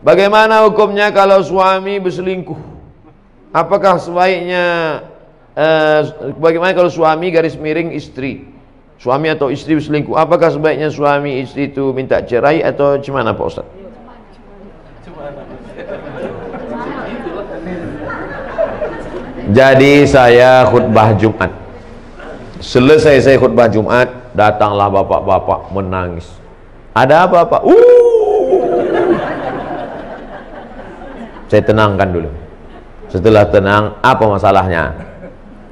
Bagaimana hukumnya kalau suami berselingkuh? Apakah sebaiknya bagaimana kalau suami garis miring istri? Suami atau istri berselingkuh, apakah sebaiknya suami istri itu minta cerai atau gimana Pak Ustaz? Jadi saya khutbah Jumat. Selesai saya khutbah Jumat, datanglah bapak-bapak menangis. Ada apa Pak? Saya tenangkan dulu. Setelah tenang, apa masalahnya?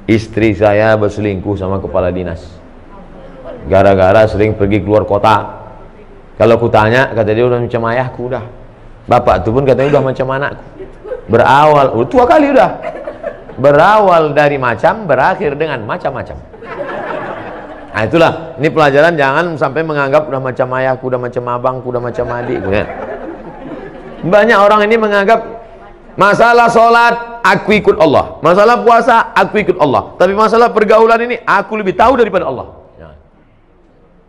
Istri saya berselingkuh sama kepala dinas. Gara-gara sering pergi keluar kota. Kalau ku tanya, kata dia udah macam ayahku udah. Bapak itu pun katanya udah macam anakku. Berawal, tua kali udah. Berawal dari macam, berakhir dengan macam-macam. Nah itulah, ini pelajaran jangan sampai menganggap udah macam ayahku, udah macam abangku, udah macam adikku ya. Banyak orang ini menganggap masalah sholat, aku ikut Allah. Masalah puasa, aku ikut Allah. Tapi masalah pergaulan ini, aku lebih tahu daripada Allah.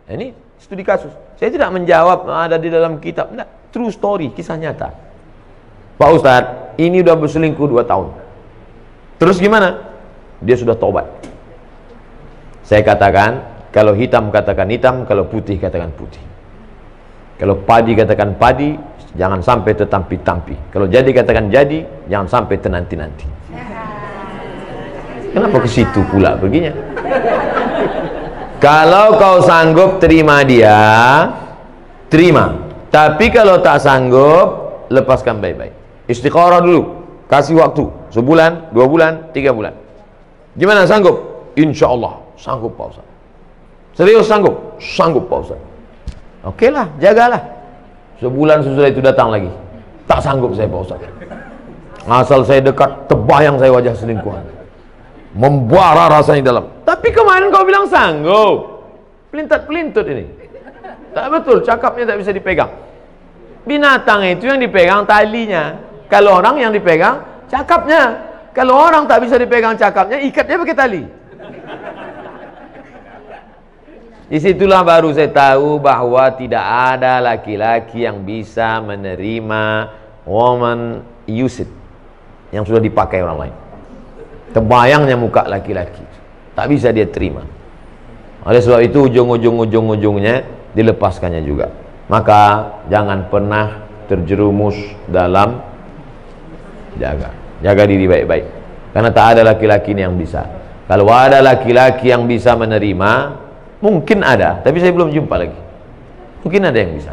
Ini studi kasus. Saya tidak menjawab ada di dalam kitab. Tidak, true story, kisah nyata. Pak Ustadz, ini udah berselingkuh 2 tahun. Terus gimana? Dia sudah tobat. Saya katakan, kalau hitam katakan hitam, kalau putih katakan putih. Kalau padi katakan padi, jangan sampai tetampi-tampi. Kalau jadi katakan jadi, jangan sampai tenanti-nanti. Kenapa ke situ pula perginya? Kalau kau sanggup terima dia, terima. Tapi kalau tak sanggup, lepaskan baik-baik. Istikharah dulu, kasih waktu sebulan, 2 bulan, 3 bulan. Gimana sanggup? Insya Allah sanggup Pak Ustaz. Serius sanggup? Sanggup Pak Ustaz. Oke lah, jagalah. Sebulan sesudah itu datang lagi. Tak sanggup saya Pak Ustaz. Asal saya dekat, terbayang saya wajah selingkuhan. Membara rasanya dalam. Tapi kemarin kau bilang sanggup. Pelintat-pelintut ini. Tak betul, cakapnya tak bisa dipegang. Binatang itu yang dipegang talinya. Kalau orang yang dipegang cakapnya. Kalau orang tak bisa dipegang cakapnya, ikatnya pakai tali. Disitulah baru saya tahu bahwa tidak ada laki-laki yang bisa menerima woman used yang sudah dipakai orang lain. Terbayangnya muka laki-laki, tak bisa dia terima. Oleh sebab itu ujung-ujungnya dilepaskannya juga. Maka jangan pernah terjerumus dalam jaga diri baik-baik. Karena tak ada laki-laki yang bisa. Kalau ada laki-laki yang bisa menerima, mungkin ada, tapi saya belum jumpa lagi. Mungkin ada yang bisa.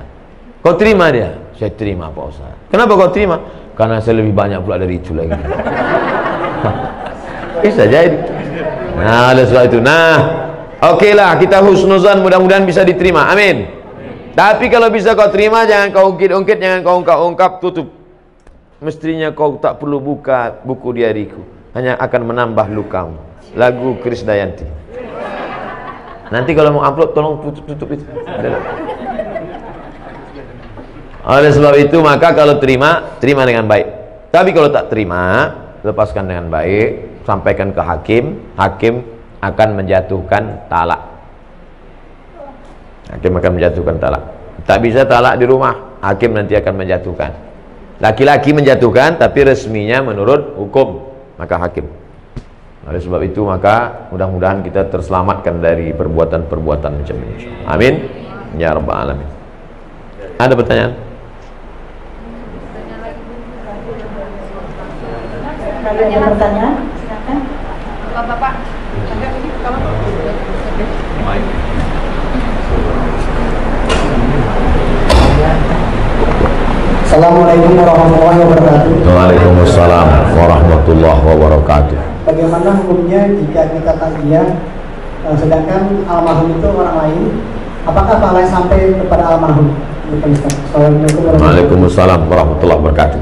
Kau terima dia? Saya terima Pak Ustaz. Kenapa kau terima? Karena saya lebih banyak pula dari itu lagi. Bisa jadi. Nah, oleh sebab itu. Okelah, kita husnuzan, mudah-mudahan bisa diterima. Amin. Tapi kalau bisa kau terima, jangan kau ungkit-ungkit, jangan kau ungkap-ungkap, tutup. Mestinya kau tak perlu buka buku diariku, hanya akan menambah lukamu. Lagu Krisdayanti. Nanti kalau mau upload, tolong tutup itu. Oleh sebab itu, maka kalau terima dengan baik. Tapi kalau tak terima, lepaskan dengan baik. Sampaikan ke hakim, hakim akan menjatuhkan talak. Hakim akan menjatuhkan talak. Tak bisa talak di rumah, hakim nanti akan menjatuhkan. Laki-laki menjatuhkan, tapi resminya menurut hukum, maka hakim. Oleh sebab itu, maka mudah-mudahan kita terselamatkan dari perbuatan-perbuatan macam ini. Amin. Ya Rabbal Alamin. Ada pertanyaan? Ada pertanyaan? Silakan. Bapak. Assalamualaikum warahmatullahi wabarakatuh. Waalaikumsalam warahmatullahi wabarakatuh. Bagaimana hukumnya jika kita takziah sedangkan almarhum itu orang lain? Apakah pahalanya sampai kepada almarhum? Waalaikumsalam warahmatullahi wabarakatuh.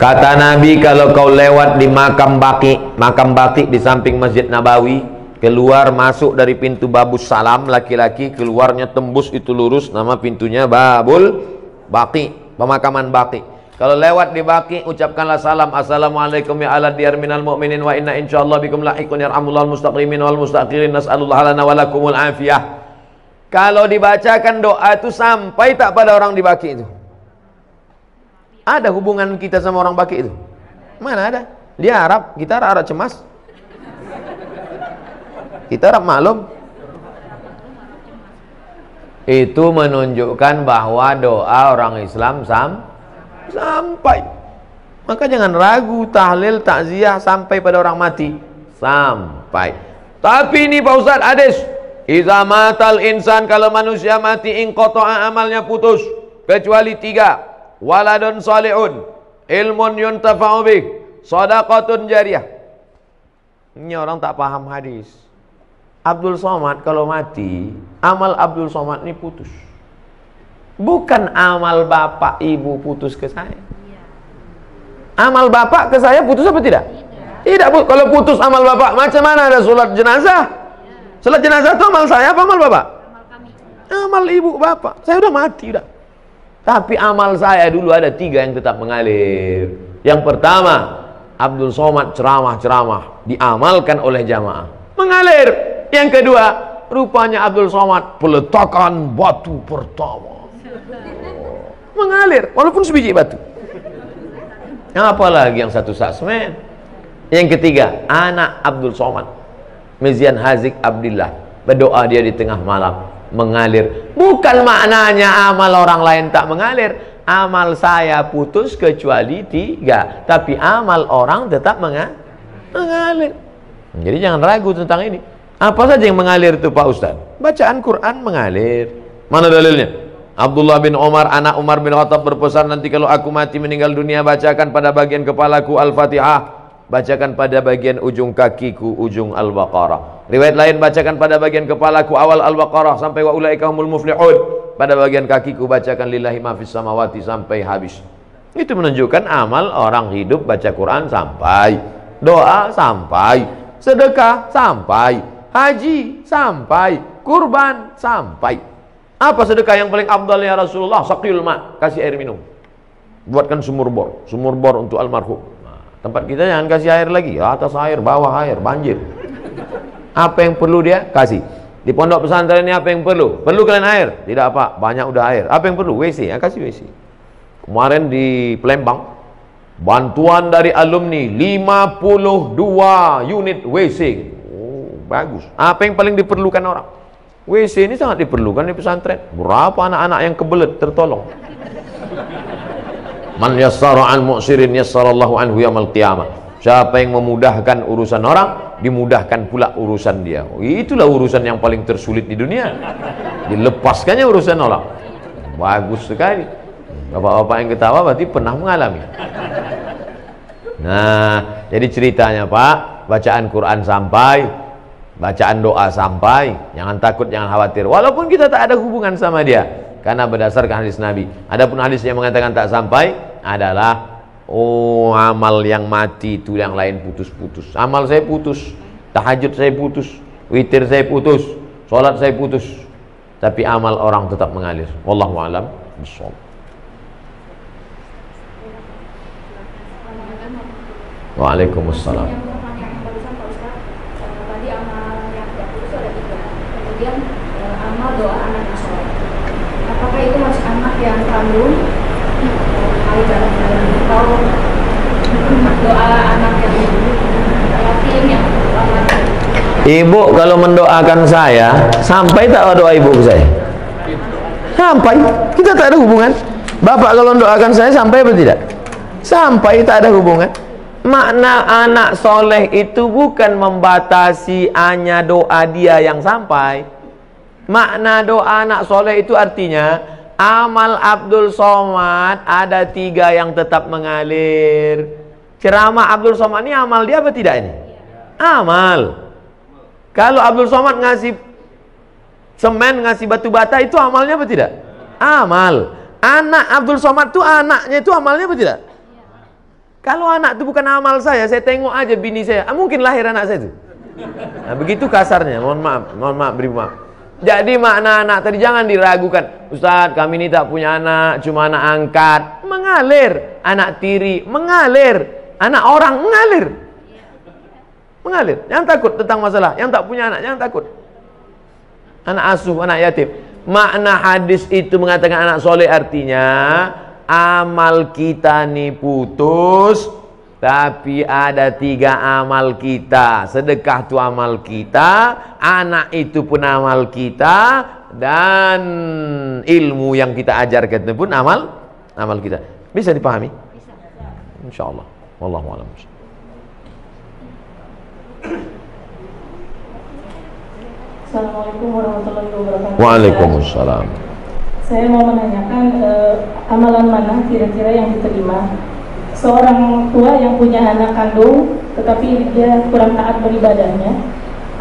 Kata Nabi, kalau kau lewat di makam Baqi di samping Masjid Nabawi, keluar masuk dari pintu Babus Salam, laki-laki keluarnya tembus itu lurus, nama pintunya Babul Baqi, pemakaman Baqi. Kalau lewat di Baqi, ucapkanlah salam, assalamualaikum ya ala diyar minal mu'minin wa inna insyaallah bikum lahiqun yarhamullahu al-mustaqimin wal mustakhirin nas'alullah lana wa lakumul afiyah. Kalau dibacakan doa itu sampai tak pada orang di Baqi itu. Ada hubungan kita sama orang Baki itu? Mana ada? Dia Arab, kita Arab cemas. Kita Arab maklum. Itu menunjukkan bahwa doa orang Islam sampai. Maka jangan ragu, tahlil, takziah sampai pada orang mati. Sampai. Tapi ini Pak Ustadz, hadis. Iza matal insan, kalau manusia mati, inqata'a amalnya putus. Kecuali 3. Waladun salihun, ilmun yuntafa'u bih, shadaqatun jariyah. Ini orang tak paham hadis. Abdul Somad kalau mati, amal Abdul Somad ini putus. Bukan amal bapak ibu putus ke saya. Amal bapak ke saya putus apa tidak? Tidak. Kalau putus amal bapak, macam mana ada sholat jenazah? Sholat jenazah itu amal saya apa amal bapak? Amal ibu bapak. Saya udah mati udah. Tapi amal saya dulu ada 3 yang tetap mengalir. Yang pertama, Abdul Somad ceramah-ceramah diamalkan oleh jamaah, mengalir. Yang kedua, rupanya Abdul Somad peletakan batu pertama, mengalir walaupun sebiji batu. Apalagi yang satu sasmen. Yang ketiga, anak Abdul Somad, Mizian Hazik Abdillah, berdoa dia di tengah malam, mengalir. Bukan maknanya amal orang lain tak mengalir. Amal saya putus kecuali 3, tapi amal orang tetap mengalir. Jadi jangan ragu tentang ini. Apa saja yang mengalir itu Pak Ustadz? Bacaan Quran mengalir. Mana dalilnya? Abdullah bin Umar, anak Umar bin Khattab berpesan, nanti kalau aku mati meninggal dunia, bacakan pada bagian kepalaku Al-Fatihah, bacakan pada bagian ujung kakiku ujung Al-Baqarah. Riwayat lain, bacakan pada bagian kepalaku awal Al-Baqarah sampai wa ulaika humul muflihun, pada bagian kakiku bacakan lillahi ma fis samawati sampai habis. Itu menunjukkan amal orang hidup baca Quran sampai, doa sampai, sedekah sampai, haji sampai, kurban sampai. Apa sedekah yang paling afdal ya Rasulullah? Saqiyul ma, kasih air minum. Buatkan sumur bor untuk almarhum. Tempat kita jangan kasih air lagi, atas air, bawah air, banjir. Apa yang perlu dia? Kasih. Di pondok pesantren ini apa yang perlu? Perlu kalian air? Tidak apa, banyak udah air. Apa yang perlu? WC, ya kasih WC. Kemarin di Palembang, bantuan dari alumni 52 unit WC. Oh, bagus. Apa yang paling diperlukan orang? WC ini sangat diperlukan di pesantren. Berapa anak-anak yang kebelet tertolong. Man yassara an mu'sirin yassarallahu anhu yaumil qiyamah. Siapa yang memudahkan urusan orang, dimudahkan pula urusan dia. Itulah urusan yang paling tersulit di dunia. Dilepaskannya urusan orang. Bagus sekali. Bapak-bapak yang ketawa berarti pernah mengalami. Nah, jadi ceritanya Pak, bacaan Quran sampai, bacaan doa sampai, jangan takut, jangan khawatir. Walaupun kita tak ada hubungan sama dia, karena berdasarkan hadis Nabi. Adapun hadis yang mengatakan tak sampai adalah amal yang mati itu yang lain putus-putus. Amal saya putus, tahajud saya putus, witir saya putus, sholat saya putus, tapi amal orang tetap mengalir. Wallahu a'lam bishawab. Waalaikumsalam. Kemudian amal doa anak yang soleh. Apakah itu harus anak yang kandung atau doa anak yang yatim yang Ibu kalau mendoakan saya, sampai tak doa ibu ke saya? Sampai. Kita tak ada hubungan. Bapak kalau mendoakan saya sampai apa tidak? Sampai, tak ada hubungan. Makna anak soleh itu bukan membatasi hanya doa dia yang sampai. Makna doa anak soleh itu artinya amal Abdul Somad ada 3 yang tetap mengalir. Ceramah Abdul Somad ini amal dia apa tidak ini? Amal. Kalau Abdul Somad ngasih semen, ngasih batu bata, itu amalnya apa tidak? Amal. Anak Abdul Somad itu anaknya itu amalnya apa tidak? Kalau anak itu bukan amal saya tengok aja bini saya, mungkin lahir anak saya itu. Nah, begitu kasarnya, mohon maaf, beri maaf. Jadi makna anak tadi jangan diragukan. Ustadz, kami ini tak punya anak, cuma anak angkat. Mengalir. Anak tiri, mengalir. Anak orang, mengalir. Mengalir. Jangan takut tentang masalah. Yang tak punya anak, jangan takut. Anak asuh, anak yatim. Makna hadis itu mengatakan anak soleh artinya amal kita nih putus, tapi ada 3 amal kita. Sedekah itu amal kita, anak itu pun amal kita, dan ilmu yang kita ajarkan itu pun amal kita. Bisa dipahami? Bisa. Insyaallah. Wallahu a'lam. Assalamualaikum warahmatullahi wabarakatuh. Waalaikumsalam. Saya mau menanyakan amalan mana kira-kira yang diterima seorang tua yang punya anak kandung tetapi dia kurang taat beribadahnya,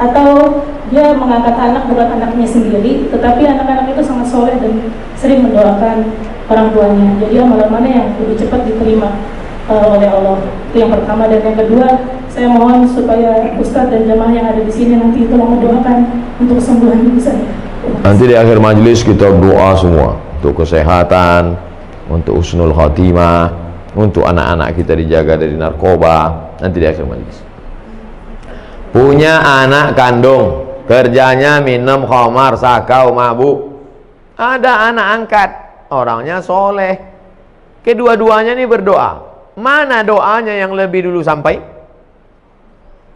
atau dia mengangkat anak bukan anaknya sendiri tetapi anak-anak itu sangat soleh dan sering mendoakan orang tuanya. Jadi amalan mana yang lebih cepat diterima oleh Allah? Itu yang pertama. Dan yang kedua, saya mohon supaya Ustadz dan jamaah yang ada di sini nanti tolong mendoakan untuk kesembuhan ibu saya. Nanti di akhir majelis kita doa semua untuk kesehatan, untuk husnul khatimah, untuk anak-anak kita dijaga dari narkoba. Nanti di akhir majelis. Punya anak kandung, kerjanya minum khamar, sakau, mabuk. Ada anak angkat, orangnya soleh. Kedua-duanya ini berdoa. Mana doanya yang lebih dulu sampai?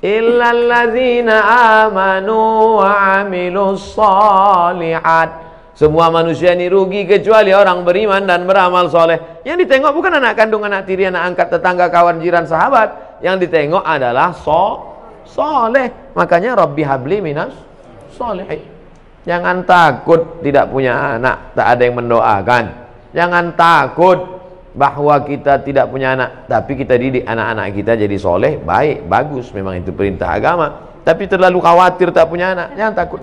Illalladzina amanu wa amilus shalihat. Semua manusia ini rugi kecuali orang beriman dan beramal soleh. Yang ditengok bukan anak kandung, anak tiri, anak angkat, tetangga, kawan, jiran, sahabat. Yang ditengok adalah soleh. Makanya Rabbi habli minas sholihin. Jangan takut tidak punya anak, tak ada yang mendoakan. Jangan takut bahwa kita tidak punya anak, tapi kita didik anak-anak kita jadi soleh, baik, bagus, memang itu perintah agama. Tapi terlalu khawatir tak punya anak, jangan takut.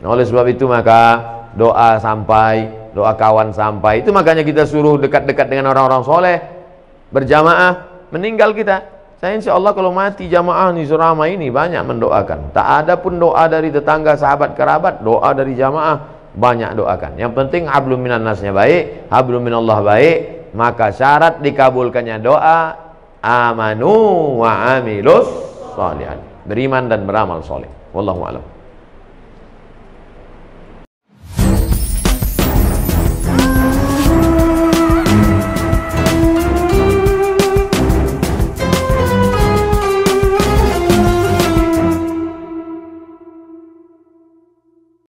Nah, oleh sebab itu maka doa sampai, doa kawan sampai. Itu makanya kita suruh dekat-dekat dengan orang-orang soleh, berjamaah. Meninggal kita, saya insya Allah kalau mati jamaah di Surama ini banyak mendoakan. Tak ada pun doa dari tetangga, sahabat, kerabat, doa dari jamaah banyak doakan. Yang penting hablum minan nasnya baik, hablum minallah baik. Maka syarat dikabulkannya doa amanu wa amilus sholihan, beriman dan beramal soleh. Wallahu a'lam.